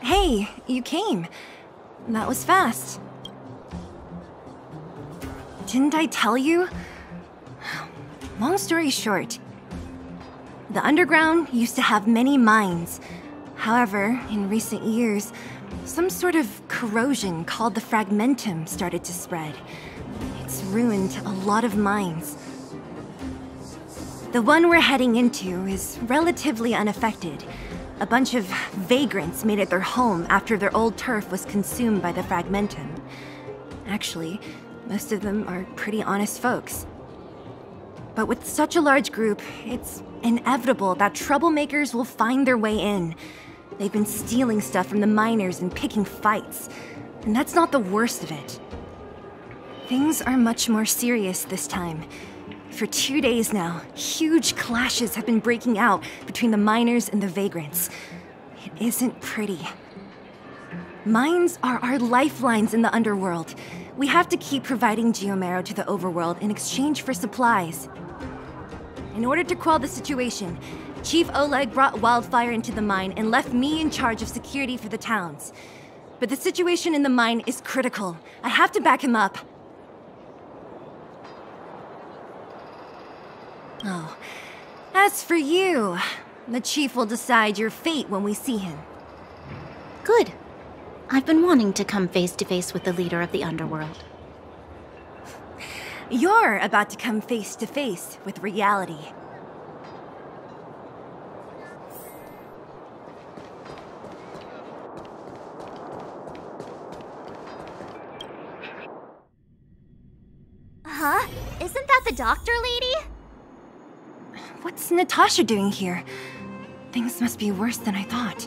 Hey, you came. That was fast. Didn't I tell you? Long story short, the underground used to have many mines. However, in recent years, some sort of corrosion called the fragmentum started to spread. It's ruined a lot of mines. The one we're heading into is relatively unaffected. A bunch of vagrants made it their home after their old turf was consumed by the fragmentum. Actually, most of them are pretty honest folks. But with such a large group, it's inevitable that troublemakers will find their way in. They've been stealing stuff from the miners and picking fights. And that's not the worst of it. Things are much more serious this time. For 2 days now, huge clashes have been breaking out between the miners and the vagrants. It isn't pretty. Mines are our lifelines in the underworld. We have to keep providing geomarrow to the overworld in exchange for supplies. In order to quell the situation, Chief Oleg brought wildfire into the mine and left me in charge of security for the towns. But the situation in the mine is critical. I have to back him up. Oh, as for you, the Chief will decide your fate when we see him. Good. I've been wanting to come face to face with the leader of the underworld. You're about to come face to face with reality. Huh? Isn't that the doctor lady? What's Natasha doing here? Things must be worse than I thought.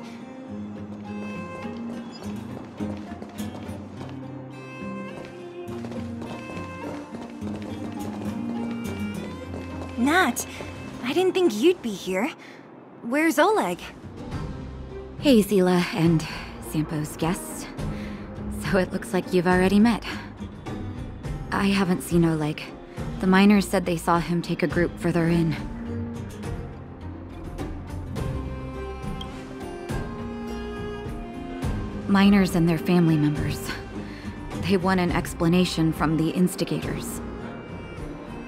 Nat, I didn't think you'd be here. Where's Oleg? Hey, Zila and Sampo's guests. So it looks like you've already met. I haven't seen Oleg. The miners said they saw him take a group further in. Miners and their family members. They want an explanation from the instigators.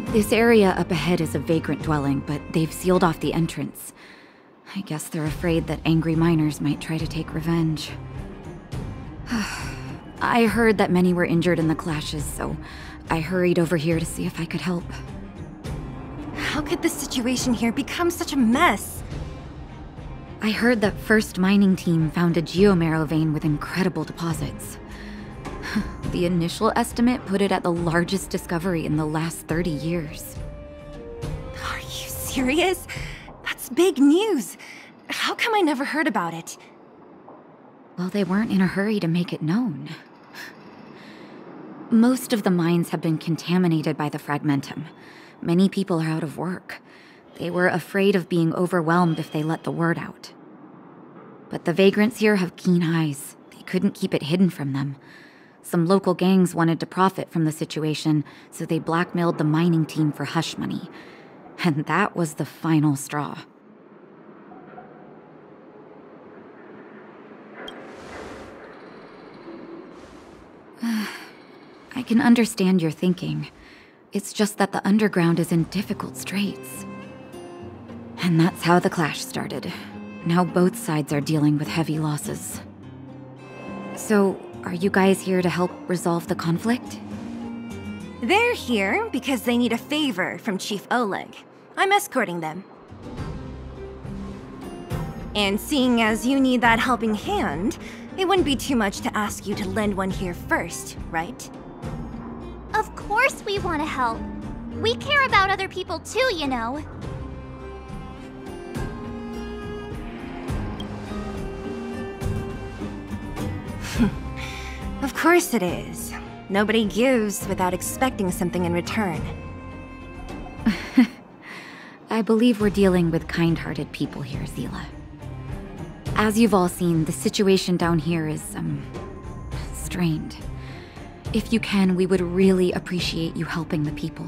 This area up ahead is a vagrant dwelling, but they've sealed off the entrance. I guess they're afraid that angry miners might try to take revenge. I heard that many were injured in the clashes, so I hurried over here to see if I could help. How could the situation here become such a mess? I heard that First Mining Team found a geomarrow vein with incredible deposits. The initial estimate put it at the largest discovery in the last 30 years. Are you serious? That's big news. How come I never heard about it? Well, they weren't in a hurry to make it known. Most of the mines have been contaminated by the fragmentum. Many people are out of work. They were afraid of being overwhelmed if they let the word out. But the vagrants here have keen eyes. They couldn't keep it hidden from them. Some local gangs wanted to profit from the situation, so they blackmailed the mining team for hush money. And that was the final straw. I can understand your thinking. It's just that the underground is in difficult straits. And that's how the clash started. Now both sides are dealing with heavy losses. So, are you guys here to help resolve the conflict? They're here because they need a favor from Chief Oleg. I'm escorting them. And seeing as you need that helping hand, it wouldn't be too much to ask you to lend one here first, right? Of course we want to help. We care about other people too, you know. Of course it is. Nobody gives without expecting something in return. I believe we're dealing with kind-hearted people here, Zila. As you've all seen, the situation down here is, strained. If you can, we would really appreciate you helping the people.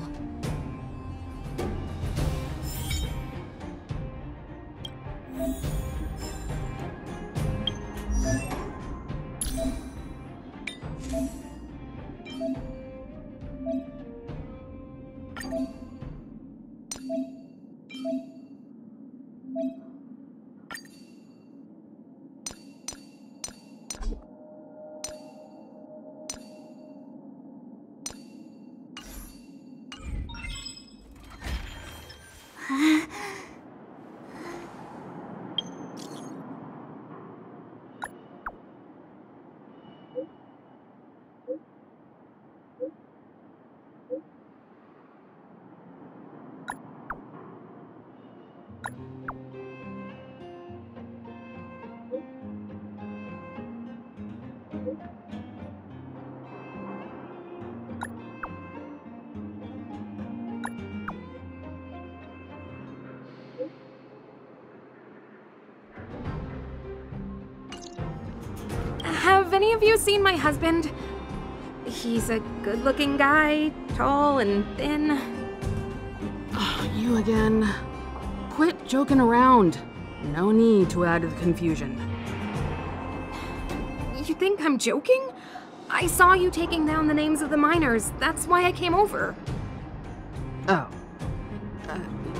any of you seen my husband? He's a good-looking guy, tall and thin. Oh, you again. Quit joking around. No need to add to the confusion. You think I'm joking? I saw you taking down the names of the miners. That's why I came over. Oh.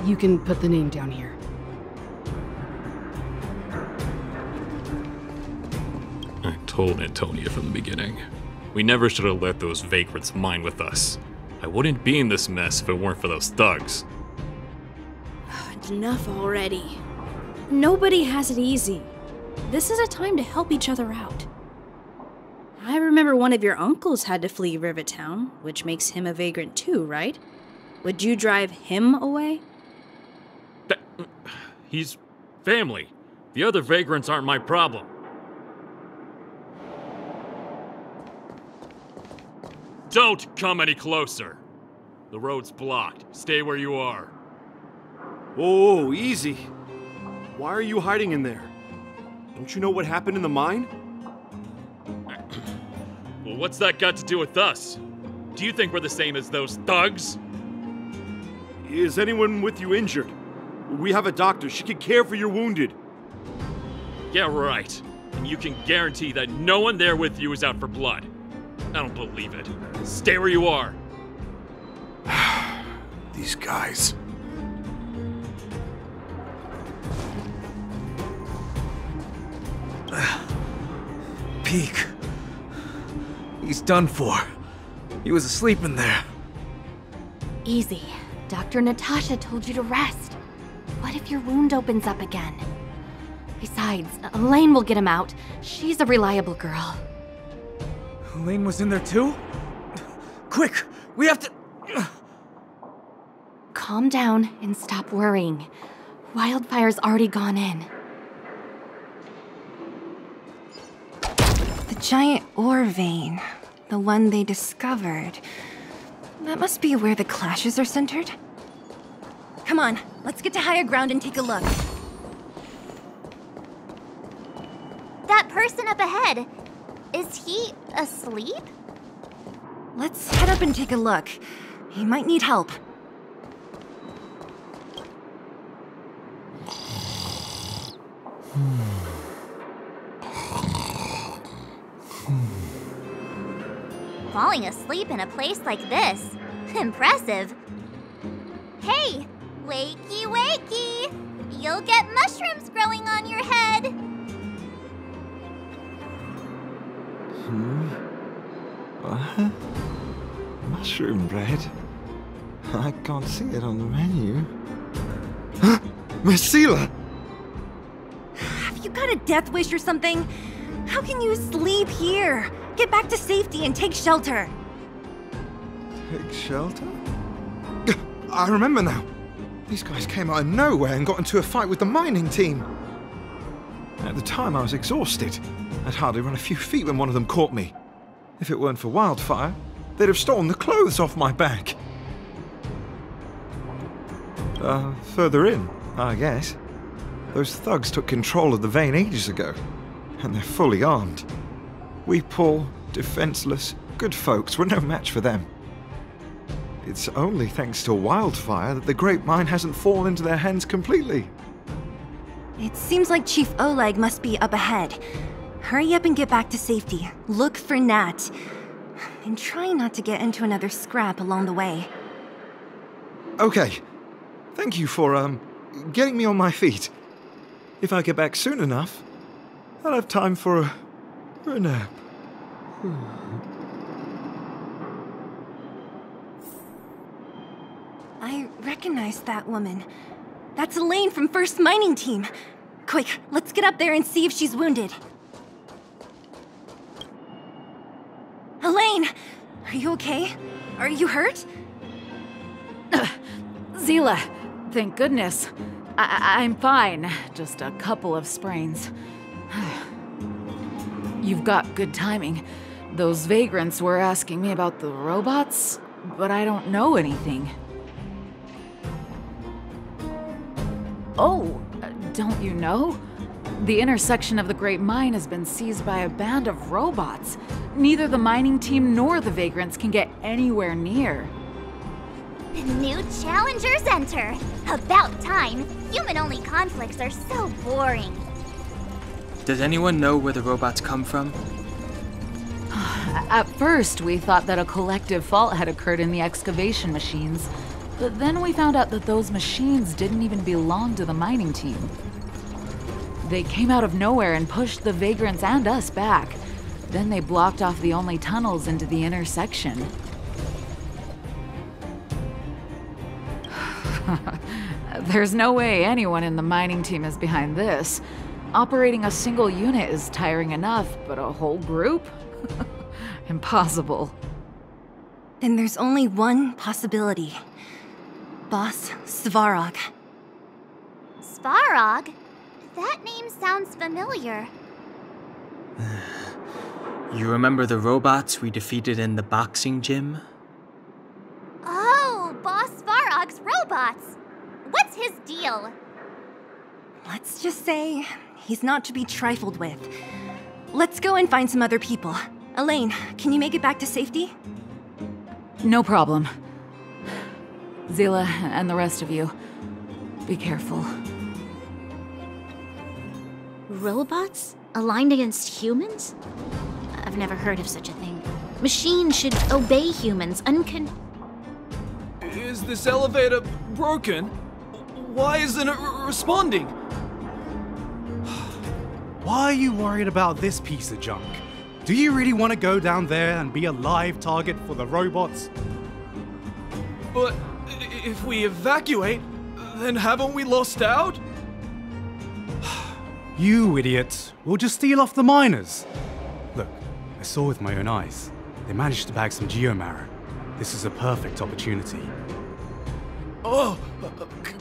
You can put the name down here. I told Antonia from the beginning. We never should have let those vagrants mine with us. I wouldn't be in this mess if it weren't for those thugs. Enough already. Nobody has it easy. This is a time to help each other out. I remember one of your uncles had to flee Rivertown, which makes him a vagrant too, right? Would you drive him away? He's family. The other vagrants aren't my problem. Don't come any closer. The road's blocked. Stay where you are. Oh, easy. Why are you hiding in there? Don't you know what happened in the mine? Well, what's that got to do with us? Do you think we're the same as those thugs? Is anyone with you injured? We have a doctor. She can care for your wounded. Yeah, right. And you can guarantee that no one there with you is out for blood. I don't believe it. Stay where you are. These guys. Peak. He's done for. He was asleep in there. Easy. Dr. Natasha told you to rest. What if your wound opens up again? Besides, Elaine will get him out. She's a reliable girl. Elaine was in there too? Quick! We have to... Calm down and stop worrying. Wildfire's already gone in. The giant ore vein. The one they discovered. That must be where the clashes are centered. Come on, let's get to higher ground and take a look. That person up ahead, is he asleep? Let's head up and take a look. He might need help. Falling asleep in a place like this. Impressive. Hey, wakey wakey! You'll get mushrooms growing on your head. What? Mushroom bread? I can't see it on the menu. Messila! Have you got a death wish or something? How can you sleep here? Get back to safety and take shelter. Take shelter? I remember now. These guys came out of nowhere and got into a fight with the mining team. At the time, I was exhausted. I'd hardly run a few feet when one of them caught me. If it weren't for Wildfire, they'd have stolen the clothes off my back. Further in, I guess. Those thugs took control of the vein ages ago, and they're fully armed. We poor, defenseless, good folks were no match for them. It's only thanks to Wildfire that the Great Mine hasn't fallen into their hands completely. It seems like Chief Oleg must be up ahead. Hurry up and get back to safety. Look for Nat. And try not to get into another scrap along the way. Okay. Thank you for, getting me on my feet. If I get back soon enough, I'll have time for a nap. I recognize that woman. That's Elaine from First Mining Team. Quick, let's get up there and see if she's wounded. Elaine! Are you okay? Are you hurt? Zila, thank goodness. I'm fine. Just a couple of sprains. You've got good timing. Those vagrants were asking me about the robots, but I don't know anything. Oh, don't you know? The intersection of the Great Mine has been seized by a band of robots. Neither the mining team nor the vagrants can get anywhere near. New challengers enter. About time. Human-only conflicts are so boring. Does anyone know where the robots come from? At first, we thought that a collective fault had occurred in the excavation machines, but then we found out that those machines didn't even belong to the mining team. They came out of nowhere and pushed the vagrants and us back. Then they blocked off the only tunnels into the intersection. There's no way anyone in the mining team is behind this. Operating a single unit is tiring enough, but a whole group? Impossible. Then there's only one possibility. Boss Svarog. Svarog? That name sounds familiar. You remember the robots we defeated in the boxing gym? Oh, Boss Svarog's robots! What's his deal? Let's just say he's not to be trifled with. Let's go and find some other people. Elaine, can you make it back to safety? No problem. Zila and the rest of you, be careful. Robots? Aligned against humans? I've never heard of such a thing. Machines should obey humans, Is this elevator broken? Why isn't it responding? Why are you worried about this piece of junk? Do you really want to go down there and be a live target for the robots? But if we evacuate, then haven't we lost out? You idiots! We'll just steal off the miners! Look, I saw with my own eyes. They managed to bag some geomarrow. This is a perfect opportunity. Oh,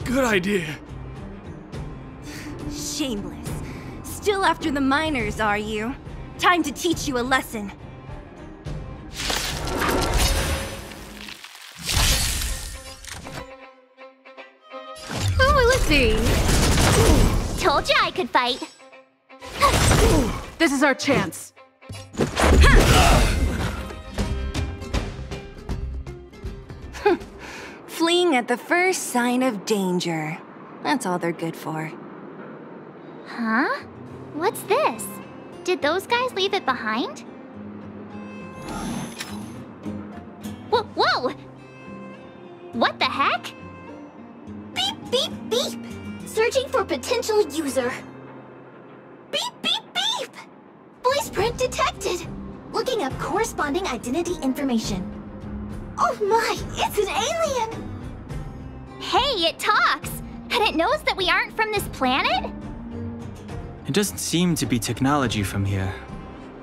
good idea. Shameless. Still after the miners, are you? Time to teach you a lesson. Oh, let's see. Told you I could fight. This is our chance. Fleeing at the first sign of danger. That's all they're good for. Huh? What's this? Did those guys leave it behind? Whoa! What the heck? Beep, beep, beep! Searching for potential user. Beep, beep, beep! Voice print detected. Looking up corresponding identity information. Oh my, it's an alien! Hey, it talks! And it knows that we aren't from this planet? It doesn't seem to be technology from here.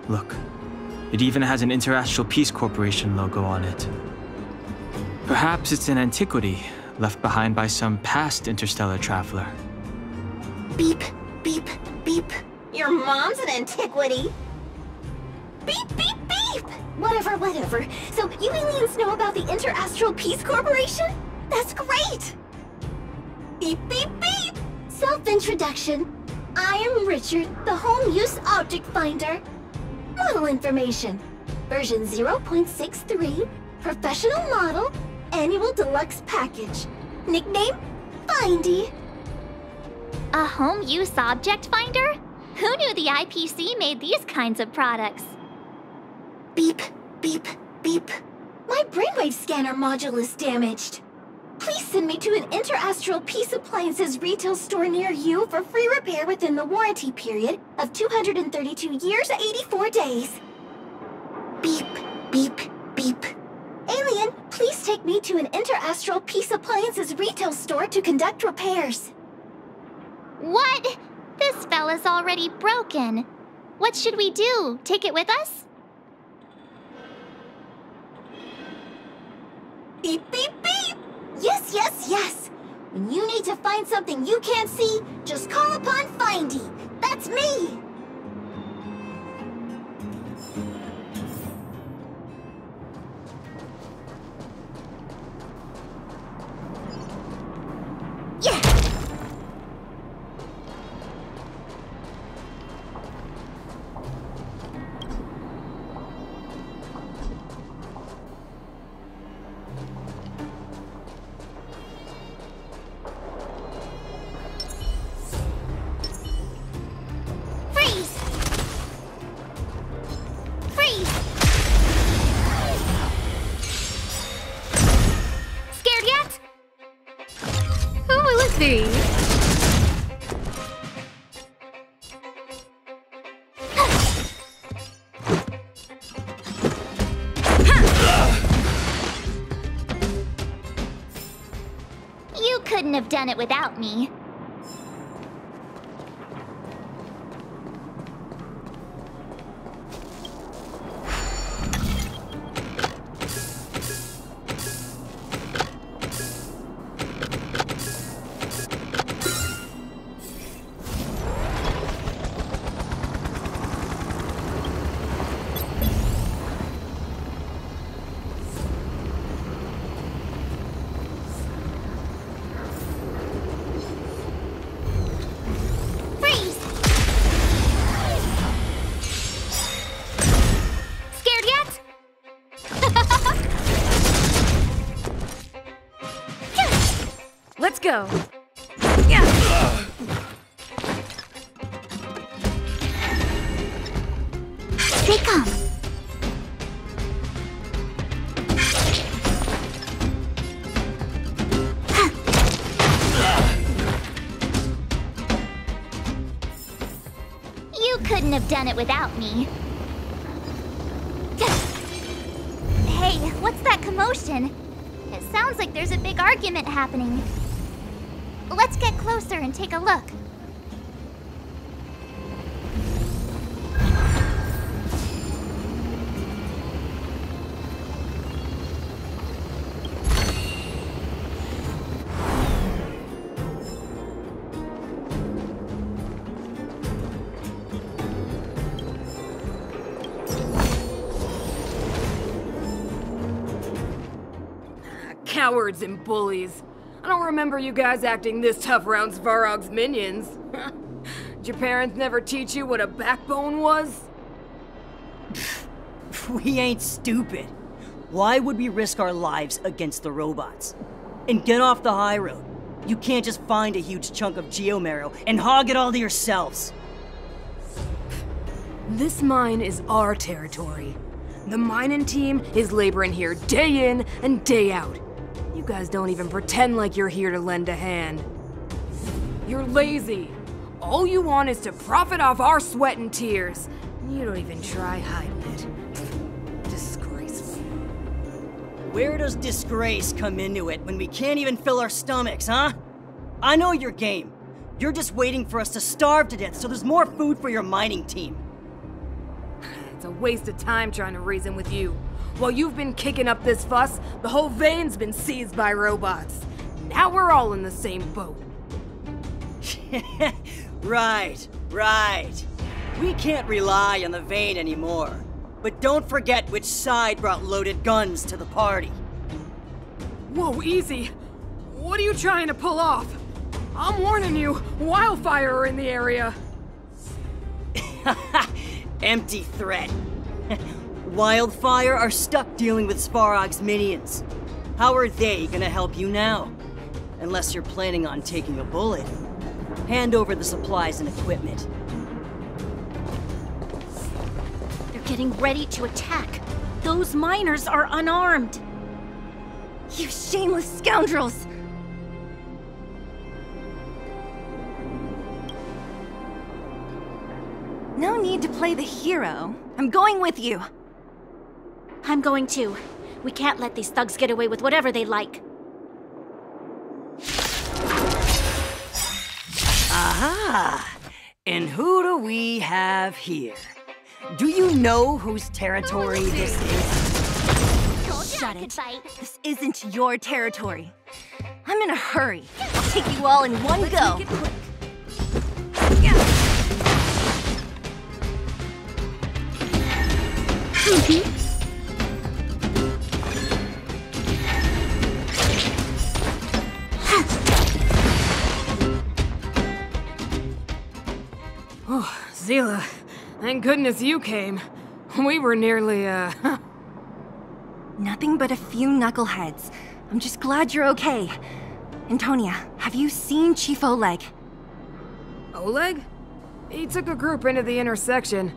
Look, it even has an Interastral Peace Corporation logo on it. Perhaps it's an antiquity left behind by some past interstellar traveler. Beep, beep, beep. Your mom's an antiquity. Beep, beep, beep! Whatever. So you aliens know about the Interastral Peace Corporation? That's great! Beep, beep, beep! Self-introduction. I am Richard, the Home Use Object Finder. Model information. Version 0.63, Professional Model, Annual Deluxe Package. Nickname, Findy. A home use object finder? Who knew the IPC made these kinds of products? Beep, beep, beep. My brainwave scanner module is damaged. Please send me to an Interastral Peace Appliances retail store near you for free repair within the warranty period of 232 years, 84 days. Beep, beep, beep. Alien, please take me to an Interastral Peace Appliances retail store to conduct repairs. What? This fella's already broken. What should we do? Take it with us? Beep, beep, beep! Yes! When you need to find something you can't see, just call upon Findy. That's me! Yeah! done it without me. Let's go. They come. You couldn't have done it without me. Hey, what's that commotion? It sounds like there's a big argument happening. Let's get closer and take a look. Cowards and bullies. I don't remember you guys acting this tough around Svarog's minions. Did your parents never teach you what a backbone was? We ain't stupid. Why would we risk our lives against the robots? And get off the high road. You can't just find a huge chunk of geomarrow and hog it all to yourselves. This mine is our territory. The mining team is laboring here day in and day out. You guys don't even pretend like you're here to lend a hand. You're lazy. All you want is to profit off our sweat and tears. You don't even try hiding it. Disgraceful. Where does disgrace come into it when we can't even fill our stomachs, huh? I know your game. You're just waiting for us to starve to death so there's more food for your mining team. It's a waste of time trying to reason with you. While you've been kicking up this fuss, the whole vein's been seized by robots. Now we're all in the same boat. Right. We can't rely on the vein anymore. But don't forget which side brought loaded guns to the party. Whoa, easy. What are you trying to pull off? I'm warning you, wildfire are in the area. Empty threat. Wildfire are stuck dealing with Svarog's minions. How are they gonna help you now? Unless you're planning on taking a bullet. Hand over the supplies and equipment. They're getting ready to attack. Those miners are unarmed. You shameless scoundrels! No need to play the hero. I'm going with you. I'm going too. We can't let these thugs get away with whatever they like. Aha! And who do we have here? Do you know whose territory this is? Shut it. This isn't your territory. I'm in a hurry. I'll take you all in one go. Make it quick. Oh, Zila, thank goodness you came. We were nearly, Nothing but a few knuckleheads. I'm just glad you're okay. Antonia, have you seen Chief Oleg? Oleg? He took a group into the intersection.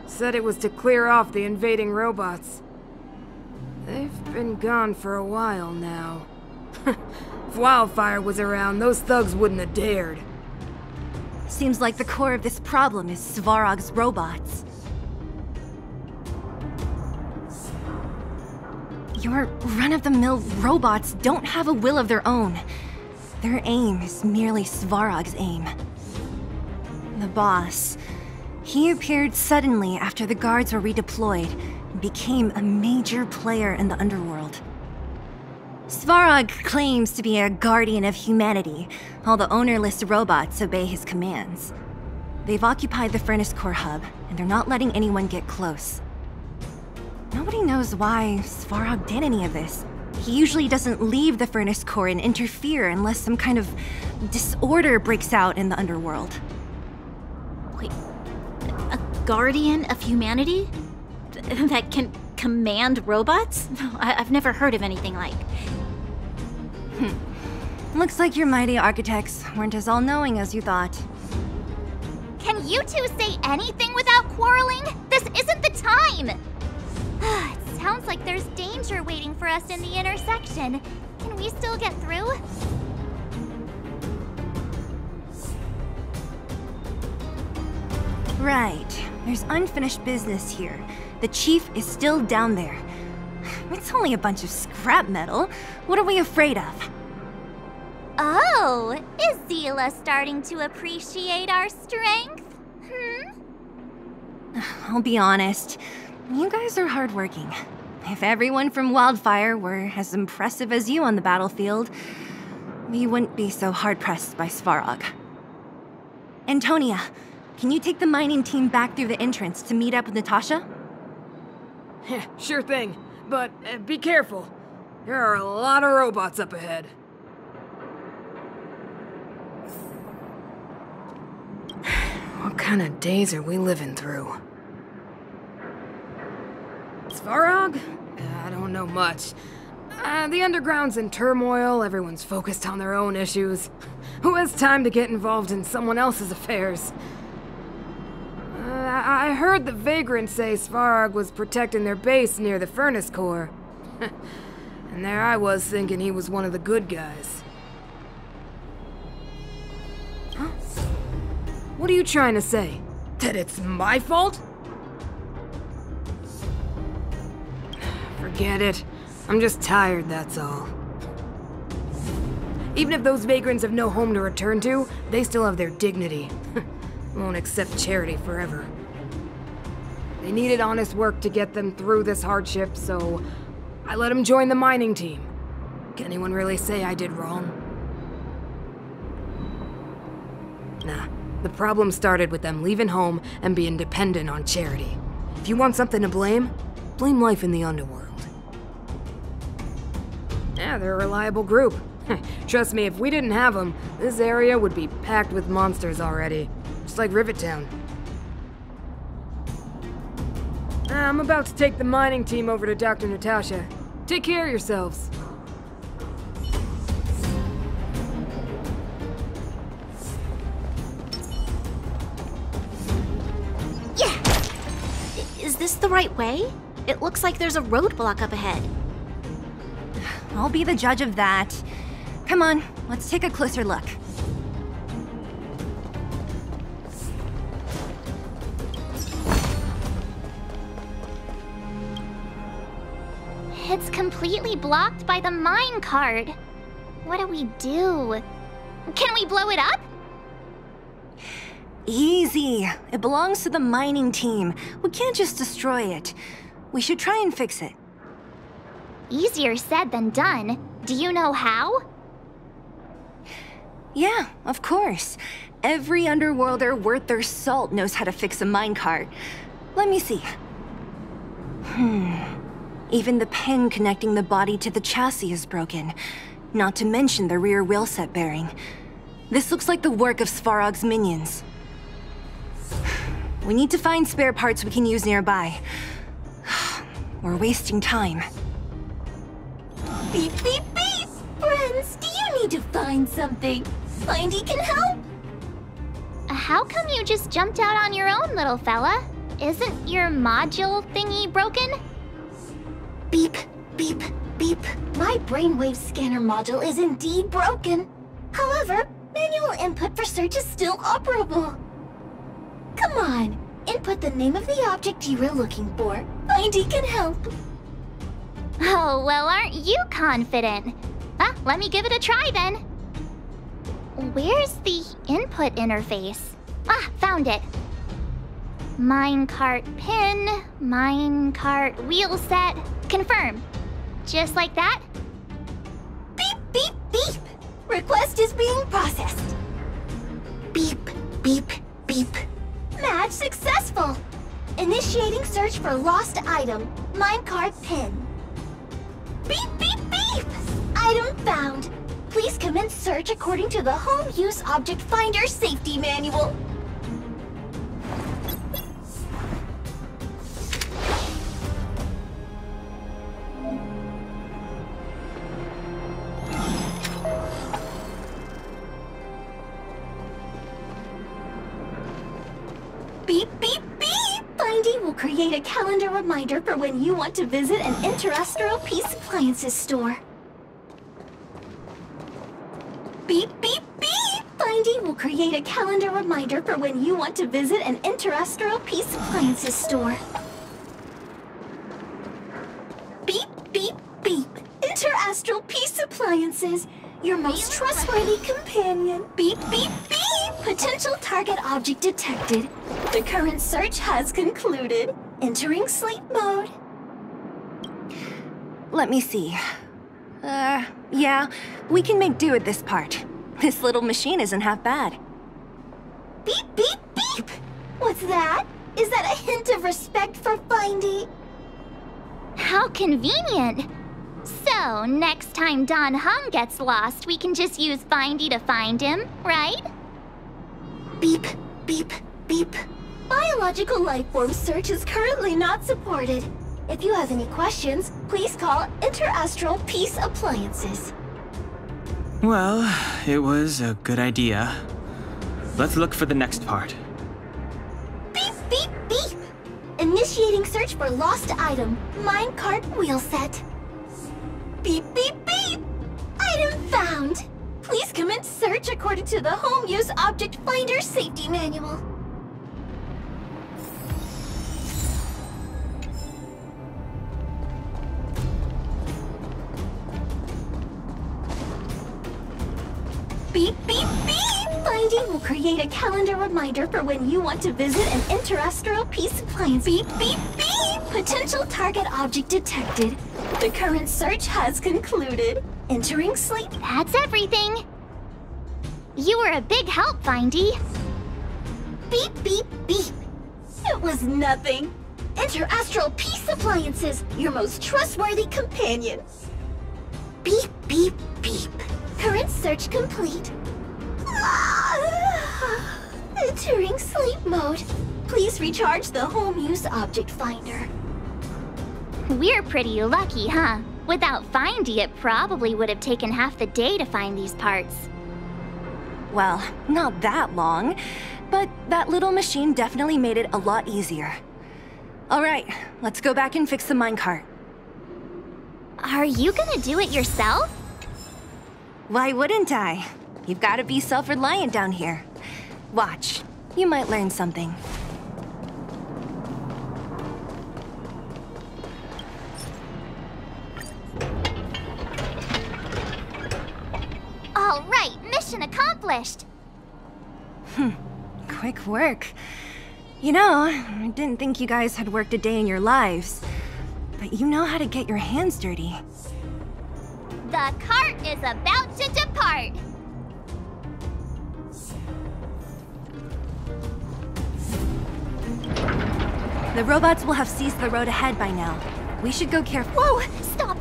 Said it was to clear off the invading robots. They've been gone for a while now. If Wildfire was around, those thugs wouldn't have dared. Seems like the core of this problem is Svarog's robots. Your run-of-the-mill robots don't have a will of their own. Their aim is merely Svarog's aim. The boss, he appeared suddenly after the guards were redeployed and became a major player in the underworld. Svarog claims to be a guardian of humanity, while the ownerless robots obey his commands. They've occupied the Furnace Core hub, and they're not letting anyone get close. Nobody knows why Svarog did any of this. He usually doesn't leave the Furnace Core and interfere unless some kind of disorder breaks out in the underworld. Wait, a guardian of humanity? That can command robots? I've never heard of anything like. Looks like your mighty architects weren't as all-knowing as you thought. Can you two say anything without quarreling? This isn't the time! It sounds like there's danger waiting for us in the intersection. Can we still get through? Right. There's unfinished business here. The chief is still down there. It's only a bunch of scrap metal. What are we afraid of? Oh, is Zila starting to appreciate our strength? I'll be honest. You guys are hardworking. If everyone from Wildfire were as impressive as you on the battlefield, we wouldn't be so hard-pressed by Svarog. Antonia, can you take the mining team back through the entrance to meet up with Natasha? Sure thing, but be careful. There are a lot of robots up ahead. What kind of days are we living through? Svarog? I don't know much. The underground's in turmoil, everyone's focused on their own issues. Who has time to get involved in someone else's affairs? I heard the Vagrants say Svarog was protecting their base near the Furnace Core. And there I was thinking he was one of the good guys. Huh? What are you trying to say? That it's my fault? Forget it. I'm just tired, that's all. Even if those vagrants have no home to return to, they still have their dignity. Won't accept charity forever. They needed honest work to get them through this hardship, so I let them join the mining team. Can anyone really say I did wrong? Nah. The problem started with them leaving home and being dependent on charity. If you want something to blame, blame life in the underworld. Yeah, they're a reliable group. Trust me, if we didn't have them, this area would be packed with monsters already. Just like Rivet Town. I'm about to take the mining team over to Dr. Natasha. Take care of yourselves. Is this the right way? It looks like there's a roadblock up ahead. I'll be the judge of that. Come on, let's take a closer look. It's completely blocked by the mine cart. What do we do? Can we blow it up? Easy. It belongs to the mining team. We can't just destroy it. We should try and fix it. Easier said than done. Do you know how? Yeah, of course. Every underworlder worth their salt knows how to fix a minecart. Let me see. Even the pin connecting the body to the chassis is broken. Not to mention the rear wheel set bearing. This looks like the work of Svarog's minions. We need to find spare parts we can use nearby. We're wasting time. Beep, beep, beep! Friends, do you need to find something? Findy can help? How come you just jumped out on your own, little fella? Isn't your module thingy broken? Beep, beep, beep. My brainwave scanner module is indeed broken. However, manual input for search is still operable. Come on, input the name of the object you were looking for. Findy can help. Oh, well, aren't you confident? Let me give it a try then. Where's the input interface? Ah, found it. Minecart pin, minecart wheel set, confirm. Just like that? Beep, beep, beep! Request is being processed. Beep, beep, beep. Match successful. Initiating search for lost item, minecart pin. Beep, beep, beep! Item found. Please commence search according to the Home Use Object Finder Safety Manual. Beep, beep, beep! Findy will create a calendar reminder for when you want to visit an Interastral Peace Appliances store. Beep, beep, beep! Findy will create a calendar reminder for when you want to visit an Interastral Peace Appliances store. Beep, beep, beep! Interastral Peace Appliances, your most trustworthy companion. Beep, beep, beep! Potential target object detected. The current search has concluded. Entering sleep mode. Let me see. Yeah, we can make do with this part. This little machine isn't half bad. Beep, beep, beep! What's that? Is that a hint of respect for Findy? How convenient! So, next time Don Hung gets lost, we can just use Findy to find him, right? Beep, beep, beep. Biological life form search is currently not supported. If you have any questions, please call Interastral Peace Appliances. Well, it was a good idea. Let's look for the next part. Beep, beep, beep! Initiating search for lost item, minecart wheel set. Beep, beep, beep! Item found! Please commence search according to the Home Use Object Finder Safety Manual. Beep, beep, beep! Findy will create a calendar reminder for when you want to visit an Interastral Peace Appliance. Beep, beep, beep! Potential target object detected. The current search has concluded. Entering sleep. That's everything. You were a big help, Findy. Beep, beep, beep. It was nothing. Interastral Peace Appliances, your most trustworthy companion. Beep, beep, beep. Current search complete. Entering sleep mode. Please recharge the Home Use Object Finder. We're pretty lucky, huh? Without Findy, it probably would have taken half the day to find these parts. Well, not that long, but that little machine definitely made it a lot easier. All right, let's go back and fix the minecart. Are you gonna do it yourself? Why wouldn't I? You've got to be self-reliant down here. Watch, you might learn something. All right, mission accomplished. Quick work. You know, I didn't think you guys had worked a day in your lives, but you know how to get your hands dirty. The cart is about to depart. The robots will have seized the road ahead by now. We should go careful. Whoa! Stop!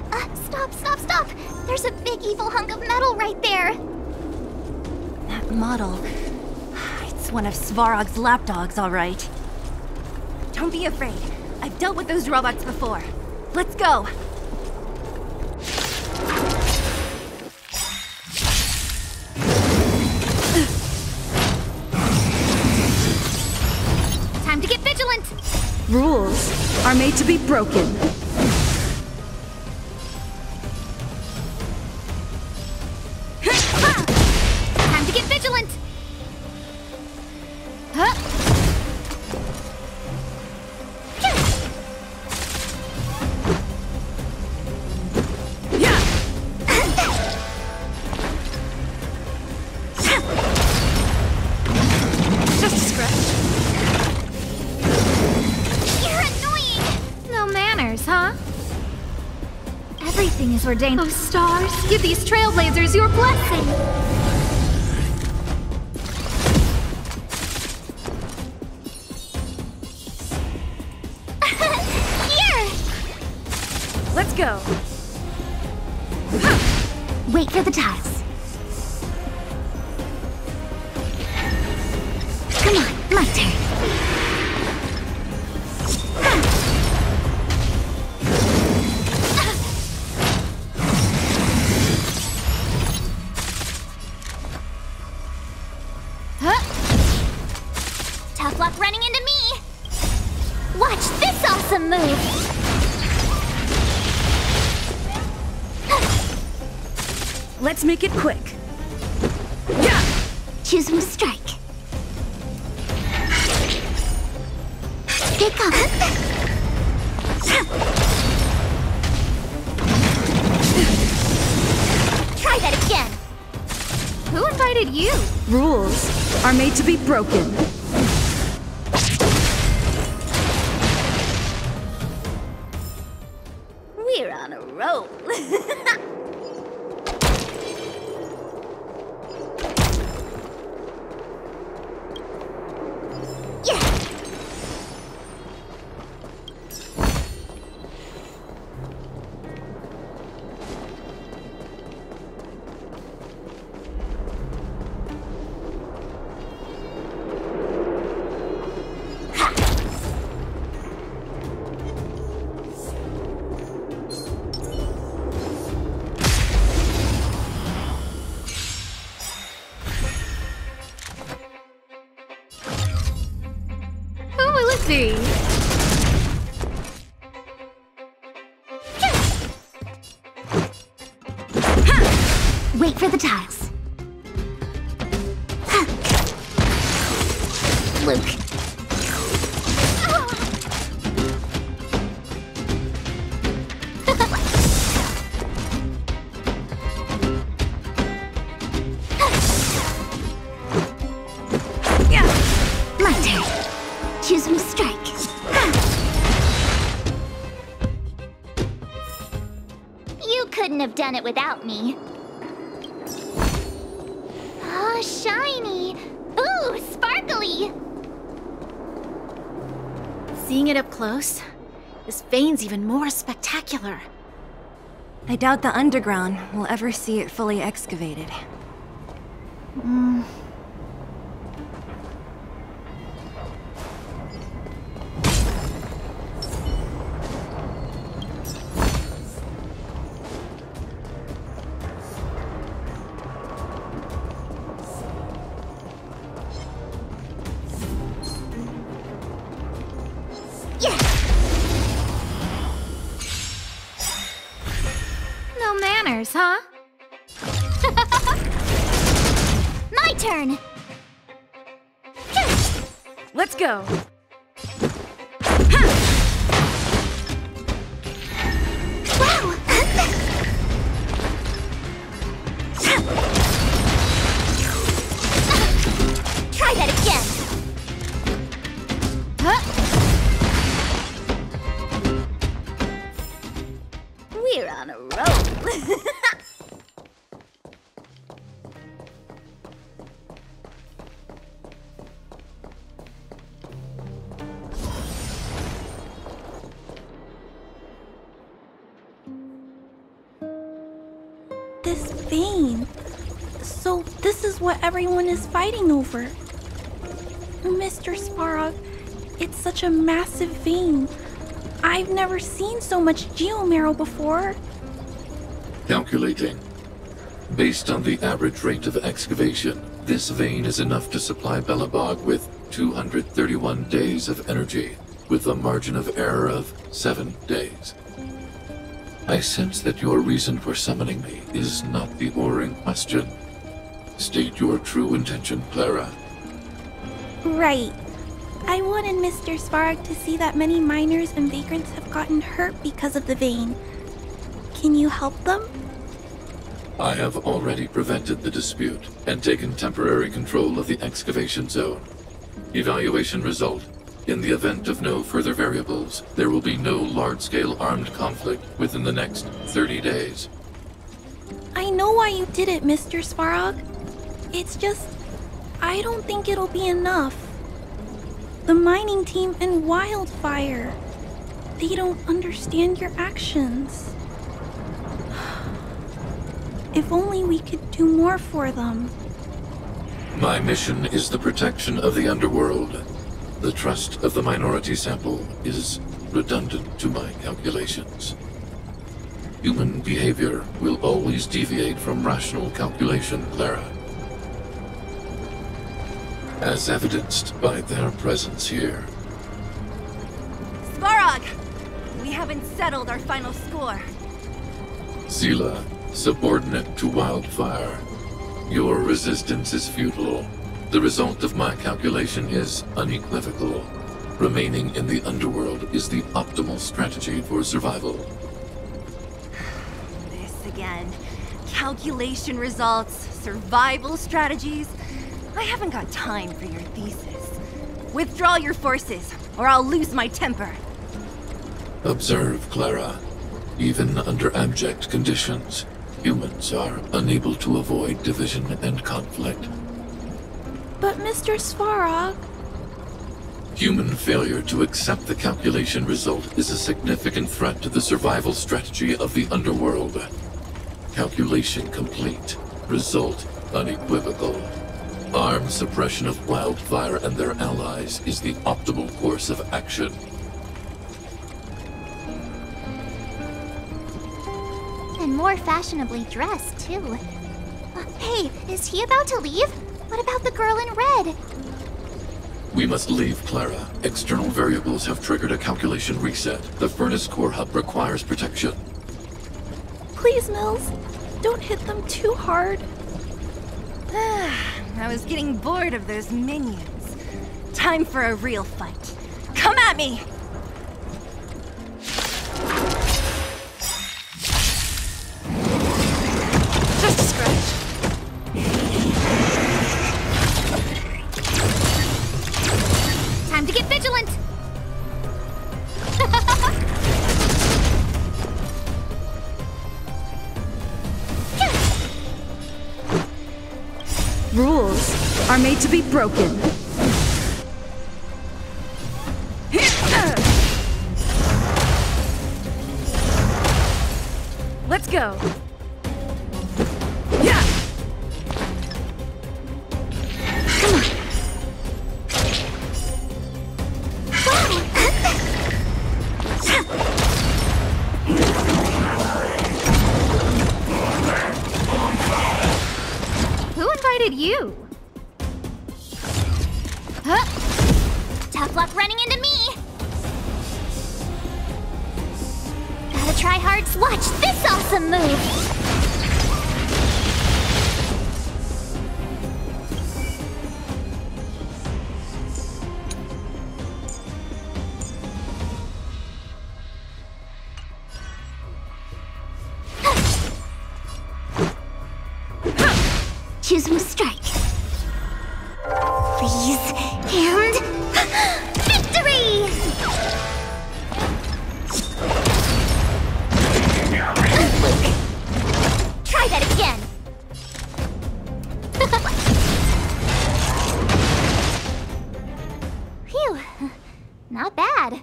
Stop! There's a big evil hunk of metal right there! That model... It's one of Svarog's lapdogs, all right. Don't be afraid. I've dealt with those robots before. Let's go! Time to get vigilant! Rules are made to be broken. Time to get vigilant! Everything is ordained. Oh, stars, give these trailblazers your blessing! Here! Let's go! Wait for the tiles. Come on, my turn. Tough luck running into me! Watch this awesome move! Let's make it quick. Choosing strike. Pick up. Try that again. Who invited you? Rules are made to be broken. We're on a roll. Wait for the tiles. Luke. My turn. Choosing strike. You couldn't have done it without me. Oh, shiny! Ooh, sparkly! Seeing it up close, this vein's even more spectacular. I doubt the underground will ever see it fully excavated. No manners, huh? My turn! Let's go. Wow! Try that again! We're on a roll! This vein. So this is what everyone is fighting over. Mr. Sparrow, it's such a massive vein. I've never seen so much geomarrow before. Calculating. Based on the average rate of excavation, this vein is enough to supply Belobog with 231 days of energy, with a margin of error of 7 days. I sense that your reason for summoning me is not the ore in question. State your true intention, Clara. Right. I wanted Mr. Svarg to see that many miners and vagrants have gotten hurt because of the vein. Can you help them? I have already prevented the dispute and taken temporary control of the excavation zone. Evaluation result: In the event of no further variables, there will be no large-scale armed conflict within the next 30 days. I know why you did it, Mr. Svarog. It's just, I don't think it'll be enough. The mining team and Wildfire, they don't understand your actions. If only we could do more for them. My mission is the protection of the underworld. The trust of the minority sample is redundant to my calculations. Human behavior will always deviate from rational calculation, Clara. As evidenced by their presence here. Svarog! We haven't settled our final score. Seela, subordinate to Wildfire. Your resistance is futile. The result of my calculation is unequivocal. Remaining in the underworld is the optimal strategy for survival. This again. Calculation results, survival strategies. I haven't got time for your thesis. Withdraw your forces, or I'll lose my temper. Observe, Clara. Even under abject conditions, humans are unable to avoid division and conflict. But Mr. Svarog... Human failure to accept the calculation result is a significant threat to the survival strategy of the underworld. Calculation complete. Result unequivocal. Armed suppression of Wildfire and their allies is the optimal course of action. And more fashionably dressed, too. Hey, is he about to leave? What about the girl in red? We must leave, Clara. External variables have triggered a calculation reset. The furnace core hub requires protection. Please, Mills, don't hit them too hard. I was getting bored of those minions. Time for a real fight. Come at me! Just a scratch. Time to get vigilant! Rules are made to be broken. Let's go. Yeah. Come on. Who invited you? Huh? Tough luck running into me! Gotta try hard to watch this awesome move! Choosing strike. Please, and victory! Try that again. Phew, not bad.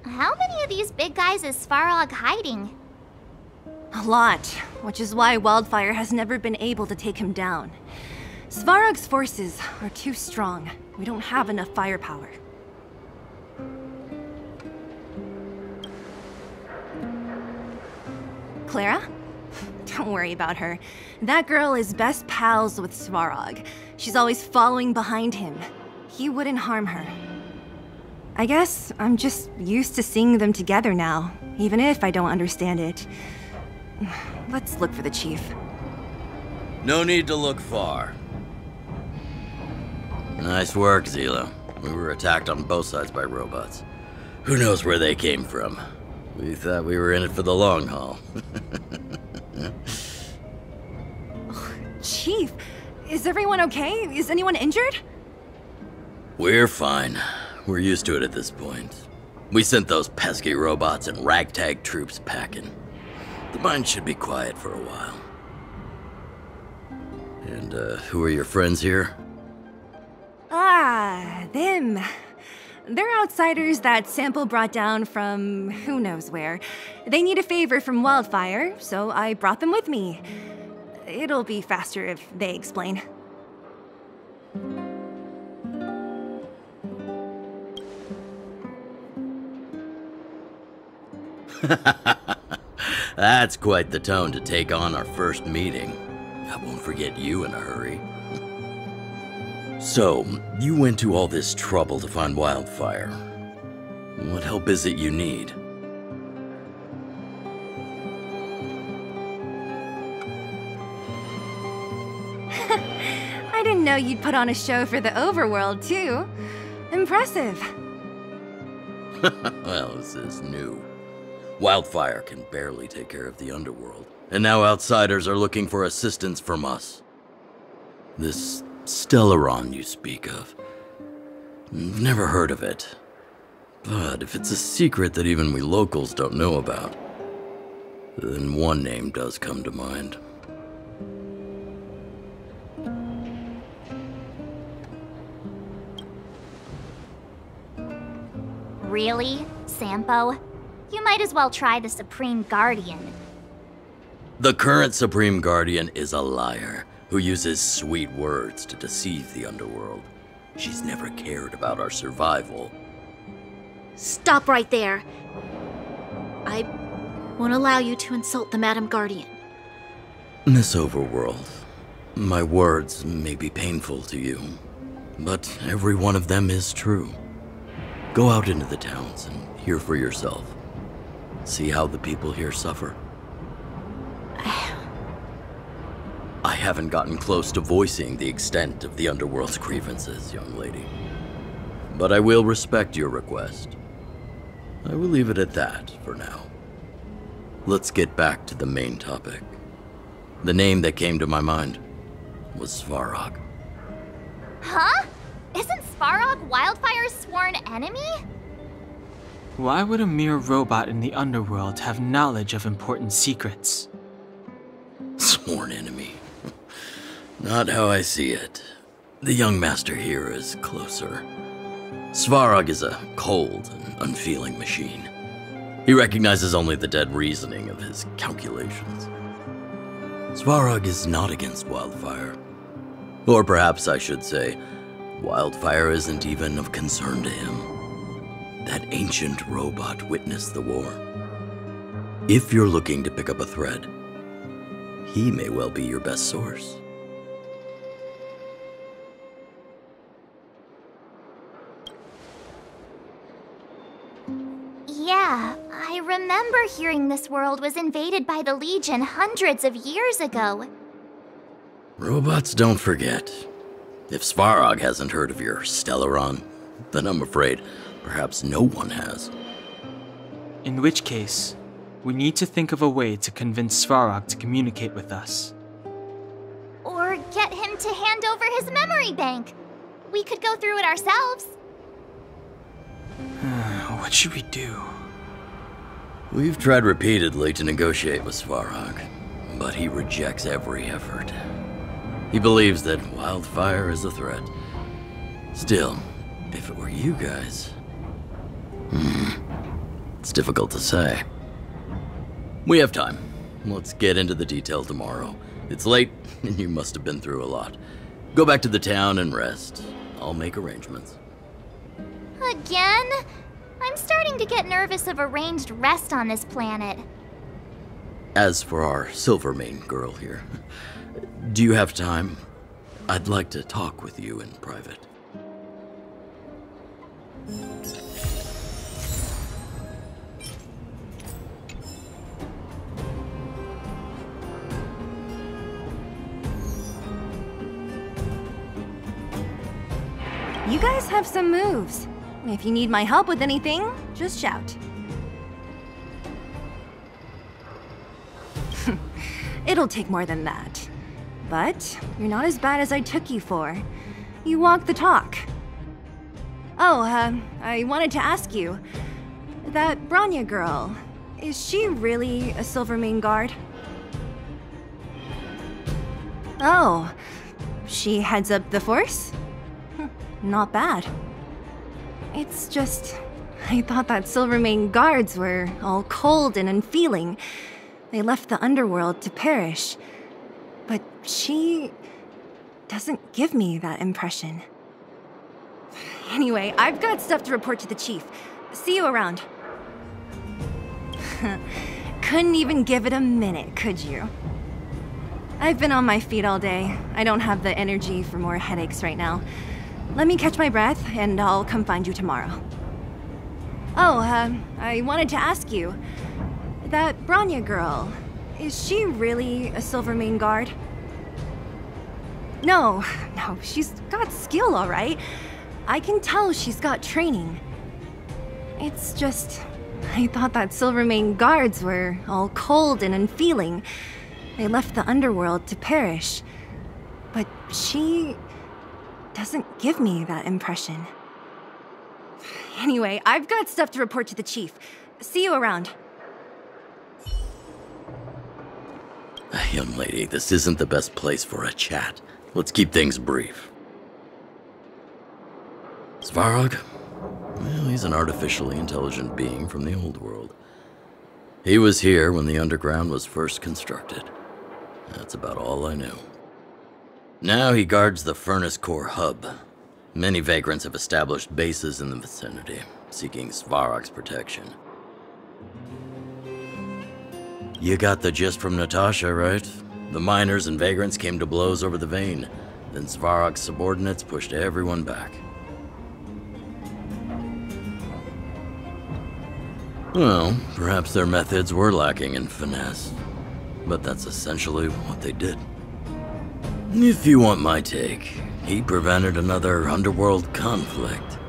How many of these big guys is Svarog hiding? A lot, which is why Wildfire has never been able to take him down. Svarog's forces are too strong. We don't have enough firepower. Clara? Don't worry about her. That girl is best pals with Svarog. She's always following behind him. He wouldn't harm her. I guess I'm just used to seeing them together now, even if I don't understand it. Let's look for the chief. No need to look far. Nice work, Seela. We were attacked on both sides by robots. Who knows where they came from? We thought we were in it for the long haul. Chief, is everyone okay? Is anyone injured? We're fine. We're used to it at this point. We sent those pesky robots and ragtag troops packing. The mine should be quiet for a while. And, who are your friends here? Ah, them. They're outsiders that Sample brought down from who knows where. They need a favor from Wildfire, so I brought them with me. It'll be faster if they explain. That's quite the tone to take on our first meeting. I won't forget you in a hurry. So, you went to all this trouble to find Wildfire. What help is it you need? I didn't know you'd put on a show for the overworld, too. Impressive. Well, this is new. Wildfire can barely take care of the underworld, and now outsiders are looking for assistance from us. This Stellaron you speak of. I've never heard of it. But if it's a secret that even we locals don't know about, then one name does come to mind. Really, Sampo? You might as well try the Supreme Guardian. The current Supreme Guardian is a liar who uses sweet words to deceive the underworld. She's never cared about our survival. Stop right there. I won't allow you to insult the Madam Guardian. Miss Overworld, my words may be painful to you, but every one of them is true. Go out into the towns and hear for yourself. See how the people here suffer. I haven't gotten close to voicing the extent of the underworld's grievances, young lady. But I will respect your request. I will leave it at that for now. Let's get back to the main topic. The name that came to my mind was Svarog. Huh? Isn't Svarog Wildfire's sworn enemy? Why would a mere robot in the underworld have knowledge of important secrets? Sworn enemy. Not how I see it. The young master here is closer. Svarog is a cold and unfeeling machine. He recognizes only the dead reasoning of his calculations. Svarog is not against Wildfire. Or perhaps I should say, Wildfire isn't even of concern to him. That ancient robot witnessed the war. If you're looking to pick up a thread, he may well be your best source. Yeah, I remember hearing this world was invaded by the Legion hundreds of years ago. Robots don't forget. If Svarog hasn't heard of your Stellaron, then I'm afraid perhaps no one has. In which case, we need to think of a way to convince Svarog to communicate with us. Or get him to hand over his memory bank. We could go through it ourselves. What should we do? We've tried repeatedly to negotiate with Svarog, but he rejects every effort. He believes that Wildfire is a threat. Still, if it were you guys... it's difficult to say. We have time. Let's get into the detail tomorrow. It's late, and you must have been through a lot. Go back to the town and rest. I'll make arrangements. Again? I'm starting to get nervous of arranged rest on this planet. As for our Silvermane girl here, do you have time? I'd like to talk with you in private. You guys have some moves. If you need my help with anything, just shout. It'll take more than that. But you're not as bad as I took you for. You walk the talk. I wanted to ask you. That Bronya girl, is she really a Silvermane guard? Oh, she heads up the Force? Not bad. It's just, I thought that Silvermane guards were all cold and unfeeling. They left the underworld to perish. But she doesn't give me that impression. Anyway, I've got stuff to report to the chief. See you around. Couldn't even give it a minute, could you? I've been on my feet all day. I don't have the energy for more headaches right now. Let me catch my breath, and I'll come find you tomorrow. I wanted to ask you. That Bronya girl, is she really a Silvermane guard? No, she's got skill, all right. I can tell she's got training. It's just, I thought that Silvermane guards were all cold and unfeeling. They left the underworld to perish. But she doesn't give me that impression. Anyway, I've got stuff to report to the chief. See you around. Young lady, this isn't the best place for a chat. Let's keep things brief. Svarog? Well, he's an artificially intelligent being from the old world. He was here when the underground was first constructed. That's about all I know. Now he guards the Furnace Core hub. Many vagrants have established bases in the vicinity, seeking Svarog's protection. You got the gist from Natasha, right? The miners and vagrants came to blows over the vein. Then Svarog's subordinates pushed everyone back. Well, perhaps their methods were lacking in finesse, but that's essentially what they did. If you want my take, he prevented another underworld conflict,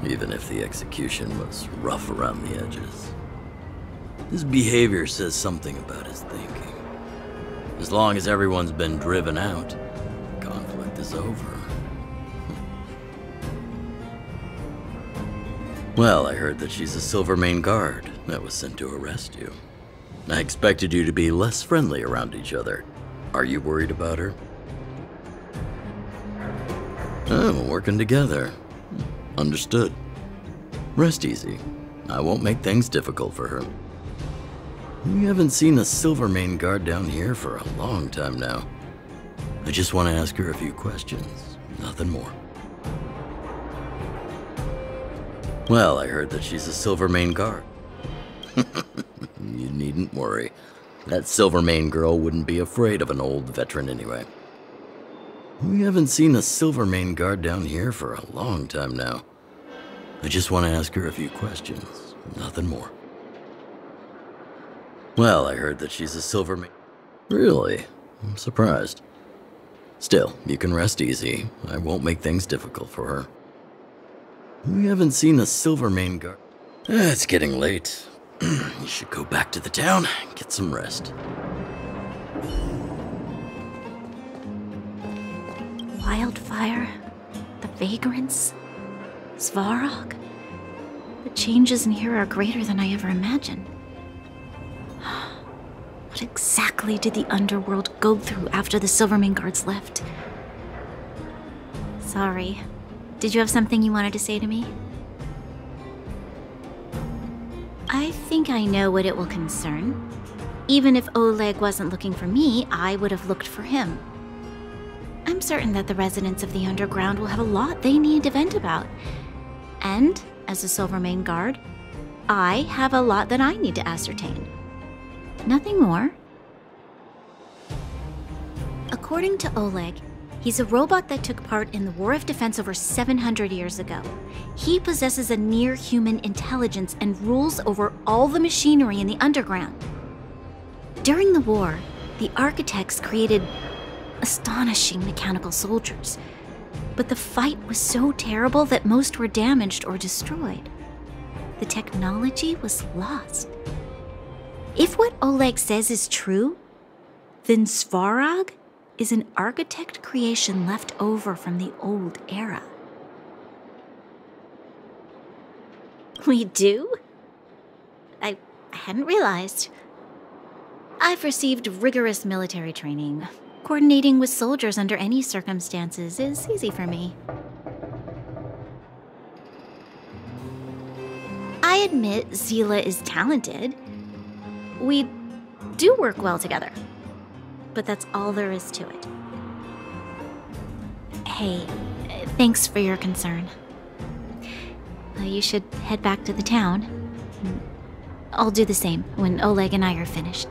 even if the execution was rough around the edges. His behavior says something about his thinking. As long as everyone's been driven out, the conflict is over. Well, I heard that she's a Silvermane guard that was sent to arrest you. I expected you to be less friendly around each other. Are you worried about her? Oh, working together. Understood. Rest easy. I won't make things difficult for her. We haven't seen a Silvermane guard down here for a long time now. I just want to ask her a few questions. Nothing more. Well, I heard that she's a Silvermane guard. You needn't worry. That Silvermane girl wouldn't be afraid of an old veteran anyway. We haven't seen a Silvermane guard down here for a long time now. I just want to ask her a few questions. Nothing more. Well, I heard that she's a Silvermane. Really? I'm surprised. Still, you can rest easy. I won't make things difficult for her. We haven't seen a Silvermane guard. It's getting late. You should go back to the town and get some rest. Wildfire, the vagrants, Svarog. The changes in here are greater than I ever imagined. What exactly did the underworld go through after the Silvermane guards left? Sorry. Did you have something you wanted to say to me? I think I know what it will concern. Even if Oleg wasn't looking for me, I would have looked for him. I'm certain that the residents of the underground will have a lot they need to vent about. And, as a Silvermane guard, I have a lot that I need to ascertain. Nothing more. According to Oleg, he's a robot that took part in the War of Defense over 700 years ago. He possesses a near-human intelligence and rules over all the machinery in the underground. During the war, the architects created astonishing mechanical soldiers. But the fight was so terrible that most were damaged or destroyed. The technology was lost. If what Oleg says is true, then Svarog is an architect creation left over from the old era. We do? I hadn't realized. I've received rigorous military training. Coordinating with soldiers under any circumstances is easy for me. I admit Zila is talented. We do work well together. But that's all there is to it. Hey, thanks for your concern. You should head back to the town. I'll do the same when Oleg and I are finished.